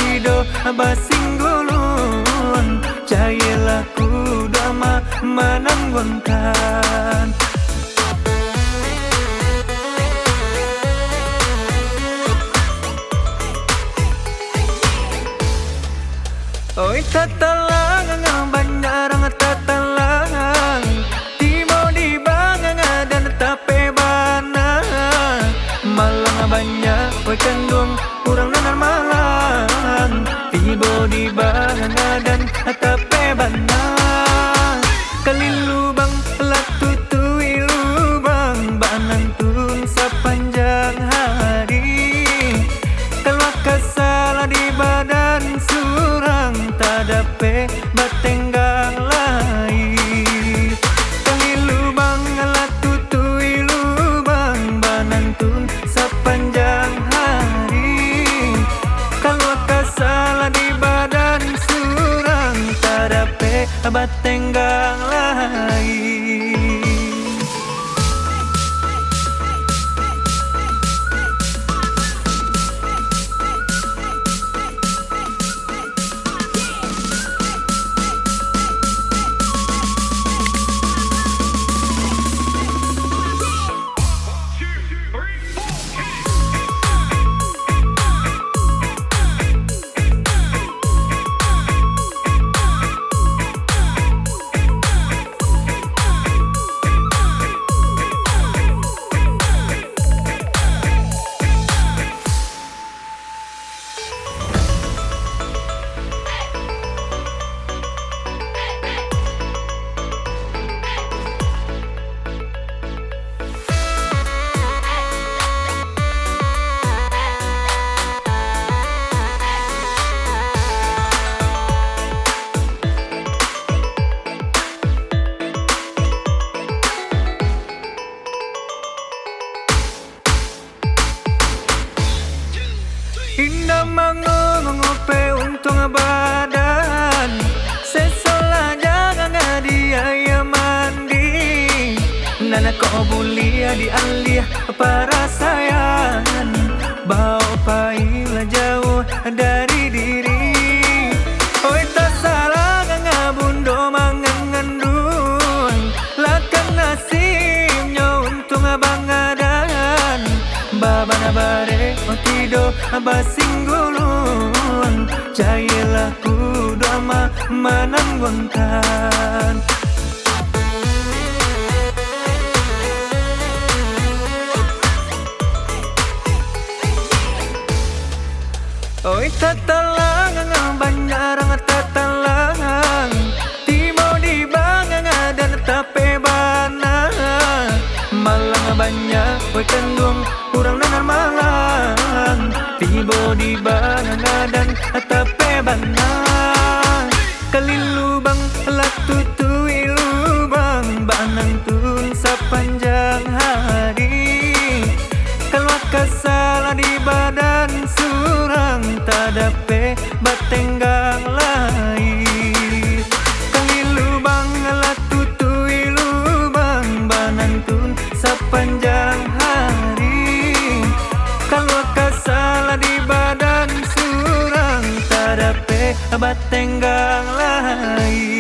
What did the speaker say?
tido basinggulun cayelah kuda menanggunkan. Oi tatalang banyak orang tatalang timo di bangang dan tape bana malang banyak oi kandung kurang nanar malang tibo di bangang dan tape bana kalilubang latutui lubang banang tun sepanjang hari kalau kesal di badan surang tadape batenggang lai kali lubang latutui lubang banantun sepanjang hari kalau kesal di badan surang tadape batenggang lai. Indah mengope untung badan sesolah jangan dia mandi nana kau bulia di alih para sayang bau pailah jauh dari diri oi tak salah ngabundo mangangandun lakan nasibnya untung bangadan babana bare oh tido basinggulun cayelah kuda menanggungan. Oi tatalang banyak orang tatalang timo di bangang dan tape bana malang banyak oi kandung kurang nanar malang tibo di bangang dan tape bana kali lubang latutui lubang banang tun sepanjang hari kalau kesal di badan surang tadape batenggang lai kali lubang latutui lubang banantun sepanjang hari kalau kesal di badan surang tadape batenggang lai.